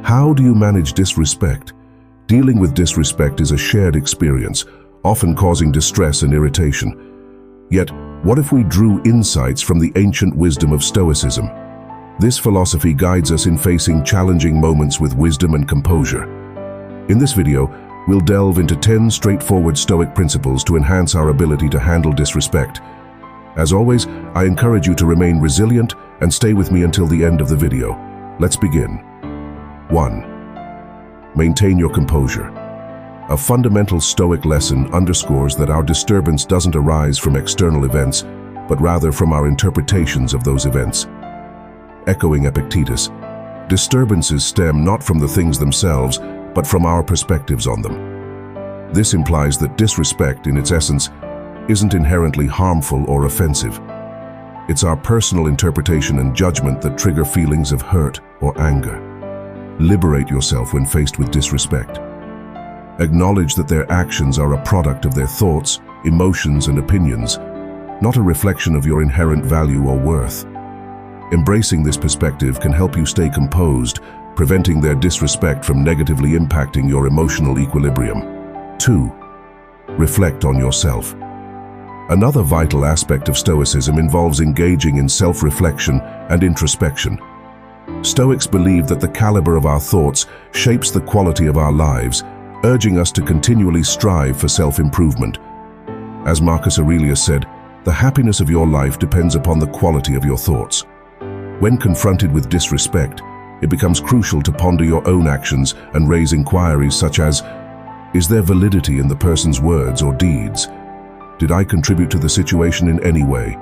How do you manage disrespect? Dealing with disrespect is a shared experience, often causing distress and irritation. Yet, what if we drew insights from the ancient wisdom of Stoicism? This philosophy guides us in facing challenging moments with wisdom and composure. In this video, we'll delve into 10 straightforward Stoic principles to enhance our ability to handle disrespect. As always, I encourage you to remain resilient and stay with me until the end of the video. Let's begin. 1. Maintain your composure. A fundamental Stoic lesson underscores that our disturbance doesn't arise from external events, but rather from our interpretations of those events. Echoing Epictetus, disturbances stem not from the things themselves, but from our perspectives on them. This implies that disrespect, in its essence, isn't inherently harmful or offensive. It's our personal interpretation and judgment that trigger feelings of hurt or anger. Liberate yourself when faced with disrespect. Acknowledge that their actions are a product of their thoughts, emotions, and opinions, not a reflection of your inherent value or worth. Embracing this perspective can help you stay composed, preventing their disrespect from negatively impacting your emotional equilibrium. 2. Reflect on yourself. Another vital aspect of Stoicism involves engaging in self-reflection and introspection. Stoics believe that the caliber of our thoughts shapes the quality of our lives, urging us to continually strive for self-improvement. As Marcus Aurelius said, the happiness of your life depends upon the quality of your thoughts. When confronted with disrespect, it becomes crucial to ponder your own actions and raise inquiries such as, is there validity in the person's words or deeds? Did I contribute to the situation in any way?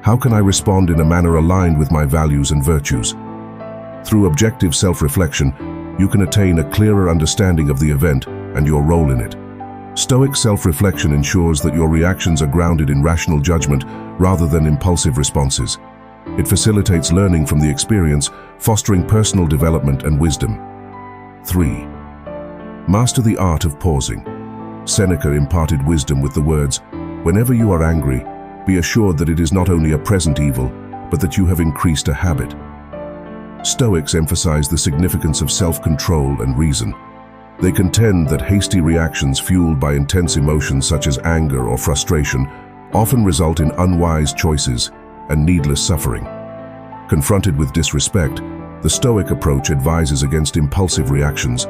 How can I respond in a manner aligned with my values and virtues? Through objective self-reflection, you can attain a clearer understanding of the event and your role in it. Stoic self-reflection ensures that your reactions are grounded in rational judgment rather than impulsive responses. It facilitates learning from the experience, fostering personal development and wisdom. 3. Master the art of pausing. Seneca imparted wisdom with the words, "Whenever you are angry, be assured that it is not only a present evil, but that you have increased a habit." Stoics emphasize the significance of self-control and reason. They contend that hasty reactions fueled by intense emotions such as anger or frustration often result in unwise choices and needless suffering. Confronted with disrespect, the Stoic approach advises against impulsive reactions.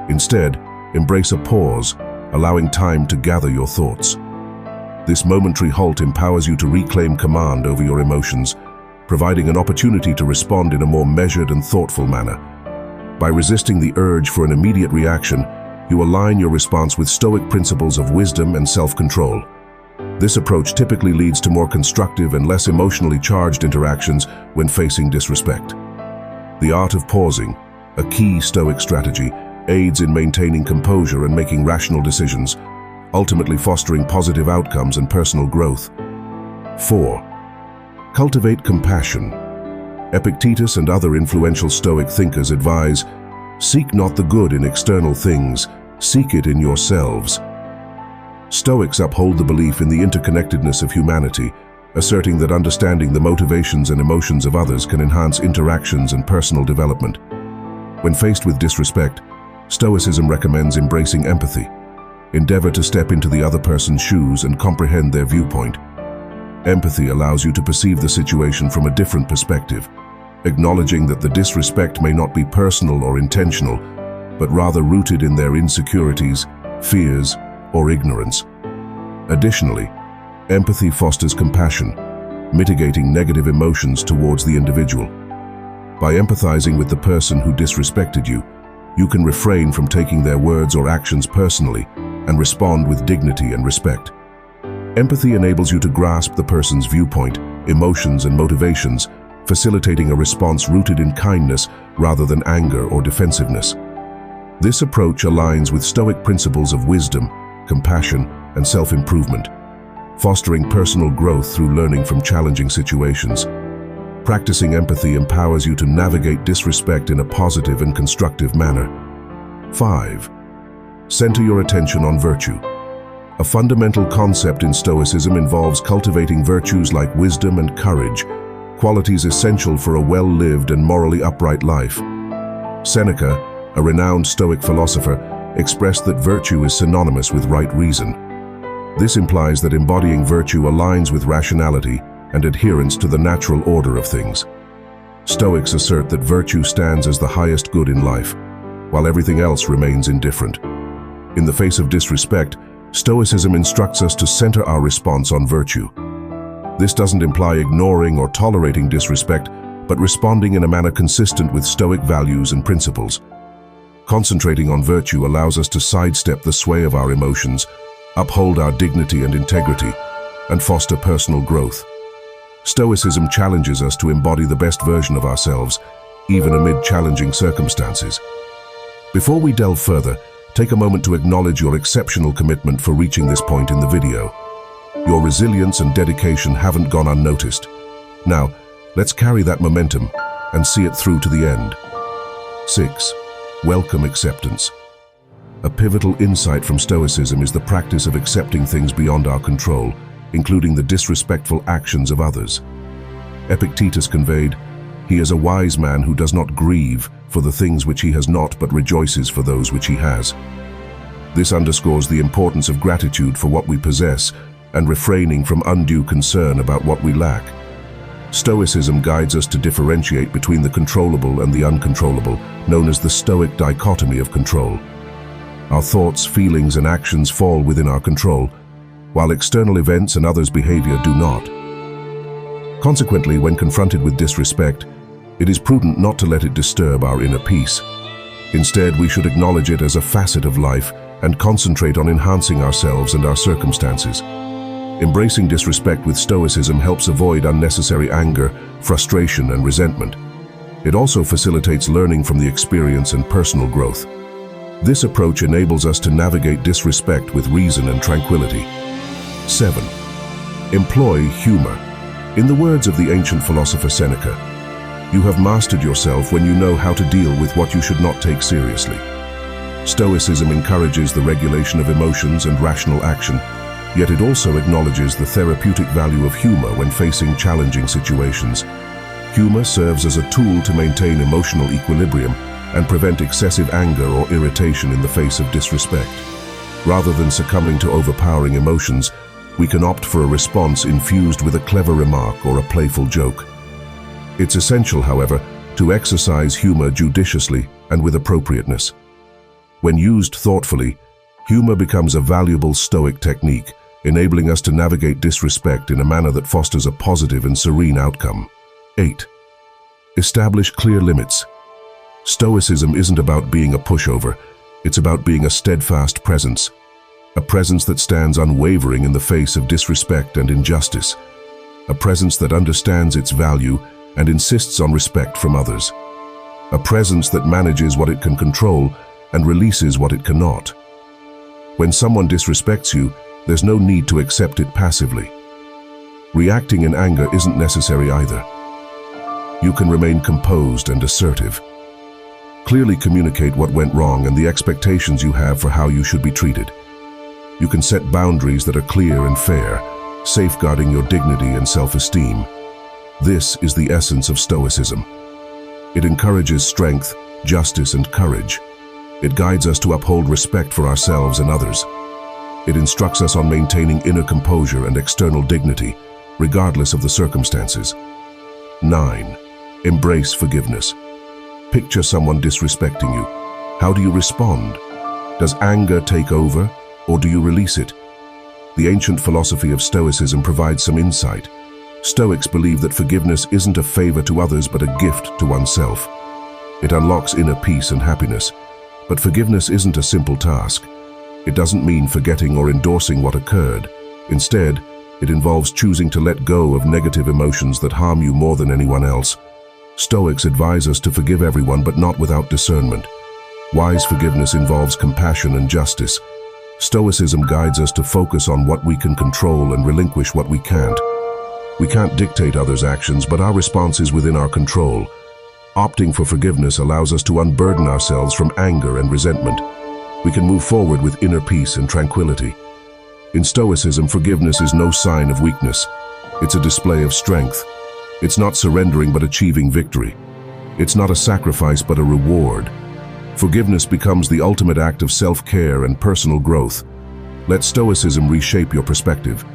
Instead, embrace a pause, allowing time to gather your thoughts. This momentary halt empowers you to reclaim command over your emotions, providing an opportunity to respond in a more measured and thoughtful manner. By resisting the urge for an immediate reaction, you align your response with Stoic principles of wisdom and self-control. This approach typically leads to more constructive and less emotionally charged interactions when facing disrespect. The art of pausing, a key Stoic strategy, aids in maintaining composure and making rational decisions, ultimately fostering positive outcomes and personal growth. 4. Cultivate compassion. Epictetus and other influential Stoic thinkers advise, "Seek not the good in external things, seek it in yourselves." Stoics uphold the belief in the interconnectedness of humanity, asserting that understanding the motivations and emotions of others can enhance interactions and personal development. When faced with disrespect, Stoicism recommends embracing empathy. Endeavor to step into the other person's shoes and comprehend their viewpoint. Empathy allows you to perceive the situation from a different perspective, acknowledging that the disrespect may not be personal or intentional, but rather rooted in their insecurities, fears, or ignorance. Additionally, empathy fosters compassion, mitigating negative emotions towards the individual. By empathizing with the person who disrespected you, you can refrain from taking their words or actions personally and respond with dignity and respect. Empathy enables you to grasp the person's viewpoint, emotions, and motivations, facilitating a response rooted in kindness rather than anger or defensiveness. This approach aligns with Stoic principles of wisdom, compassion, and self-improvement, fostering personal growth through learning from challenging situations. Practicing empathy empowers you to navigate disrespect in a positive and constructive manner. 5. Center your attention on virtue. A fundamental concept in Stoicism involves cultivating virtues like wisdom and courage, qualities essential for a well-lived and morally upright life. Seneca, a renowned Stoic philosopher, expressed that virtue is synonymous with right reason. This implies that embodying virtue aligns with rationality and adherence to the natural order of things. Stoics assert that virtue stands as the highest good in life, while everything else remains indifferent. In the face of disrespect, Stoicism instructs us to center our response on virtue. This doesn't imply ignoring or tolerating disrespect, but responding in a manner consistent with Stoic values and principles. Concentrating on virtue allows us to sidestep the sway of our emotions, uphold our dignity and integrity, and foster personal growth. Stoicism challenges us to embody the best version of ourselves, even amid challenging circumstances. Before we delve further, take a moment to acknowledge your exceptional commitment for reaching this point in the video. Your resilience and dedication haven't gone unnoticed. Now, let's carry that momentum and see it through to the end. 6. Welcome acceptance. A pivotal insight from Stoicism is the practice of accepting things beyond our control, including the disrespectful actions of others. Epictetus conveyed, "He is a wise man who does not grieve for the things which he has not, but rejoices for those which he has." This underscores the importance of gratitude for what we possess and refraining from undue concern about what we lack. Stoicism guides us to differentiate between the controllable and the uncontrollable, known as the Stoic dichotomy of control. Our thoughts, feelings, and actions fall within our control, while external events and others' behavior do not. Consequently, when confronted with disrespect, it is prudent not to let it disturb our inner peace. Instead, we should acknowledge it as a facet of life and concentrate on enhancing ourselves and our circumstances. Embracing disrespect with Stoicism helps avoid unnecessary anger, frustration, and resentment. It also facilitates learning from the experience and personal growth. This approach enables us to navigate disrespect with reason and tranquility. 7. Employ humor. In the words of the ancient philosopher Seneca, "You have mastered yourself when you know how to deal with what you should not take seriously." Stoicism encourages the regulation of emotions and rational action, yet it also acknowledges the therapeutic value of humor when facing challenging situations. Humor serves as a tool to maintain emotional equilibrium and prevent excessive anger or irritation in the face of disrespect. Rather than succumbing to overpowering emotions, we can opt for a response infused with a clever remark or a playful joke. It's essential, however, to exercise humor judiciously and with appropriateness. When used thoughtfully, humor becomes a valuable Stoic technique, enabling us to navigate disrespect in a manner that fosters a positive and serene outcome. 8. Establish clear limits. Stoicism isn't about being a pushover, it's about being a steadfast presence. A presence that stands unwavering in the face of disrespect and injustice. A presence that understands its value and insists on respect from others. A presence that manages what it can control and releases what it cannot. When someone disrespects you, there's no need to accept it passively. Reacting in anger isn't necessary either. You can remain composed and assertive. Clearly communicate what went wrong and the expectations you have for how you should be treated. You can set boundaries that are clear and fair, safeguarding your dignity and self-esteem. This is the essence of Stoicism. It encourages strength, justice, and courage. It guides us to uphold respect for ourselves and others. It instructs us on maintaining inner composure and external dignity, regardless of the circumstances. 9. Embrace forgiveness. Picture someone disrespecting you. How do you respond? Does anger take over, or do you release it? The ancient philosophy of Stoicism provides some insight. Stoics believe that forgiveness isn't a favor to others but a gift to oneself. It unlocks inner peace and happiness. But forgiveness isn't a simple task. It doesn't mean forgetting or endorsing what occurred. Instead, it involves choosing to let go of negative emotions that harm you more than anyone else. Stoics advise us to forgive everyone, but not without discernment. Wise forgiveness involves compassion and justice. Stoicism guides us to focus on what we can control and relinquish what we can't. We can't dictate others' actions, but our response is within our control. Opting for forgiveness allows us to unburden ourselves from anger and resentment. We can move forward with inner peace and tranquility. In Stoicism, forgiveness is no sign of weakness. It's a display of strength. It's not surrendering but achieving victory. It's not a sacrifice but a reward. Forgiveness becomes the ultimate act of self-care and personal growth. Let Stoicism reshape your perspective.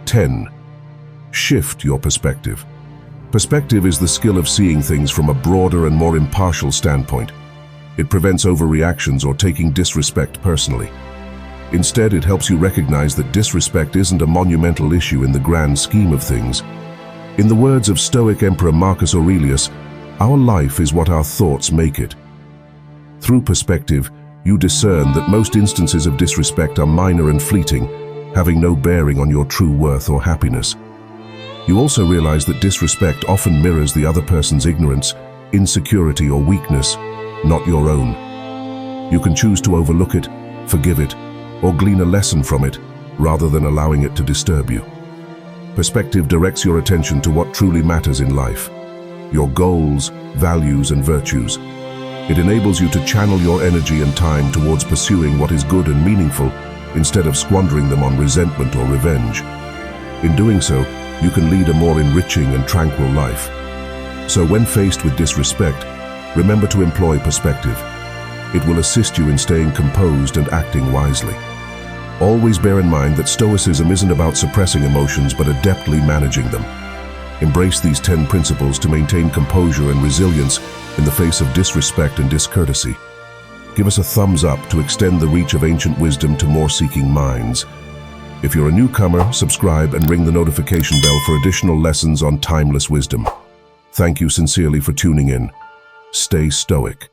10. Shift your perspective. Perspective is the skill of seeing things from a broader and more impartial standpoint. It prevents overreactions or taking disrespect personally. Instead, it helps you recognize that disrespect isn't a monumental issue in the grand scheme of things. In the words of Stoic Emperor Marcus Aurelius, our life is what our thoughts make it. Through perspective, you discern that most instances of disrespect are minor and fleeting, having no bearing on your true worth or happiness. You also realize that disrespect often mirrors the other person's ignorance, insecurity, or weakness, not your own. You can choose to overlook it, forgive it, or glean a lesson from it, rather than allowing it to disturb you. Perspective directs your attention to what truly matters in life, your goals, values, and virtues. It enables you to channel your energy and time towards pursuing what is good and meaningful, instead of squandering them on resentment or revenge. In doing so, you can lead a more enriching and tranquil life. So when faced with disrespect, remember to employ perspective. It will assist you in staying composed and acting wisely. Always bear in mind that Stoicism isn't about suppressing emotions but adeptly managing them. Embrace these 10 principles to maintain composure and resilience in the face of disrespect and discourtesy. Give us a thumbs up to extend the reach of ancient wisdom to more seeking minds. If you're a newcomer, subscribe and ring the notification bell for additional lessons on timeless wisdom. Thank you sincerely for tuning in. Stay stoic.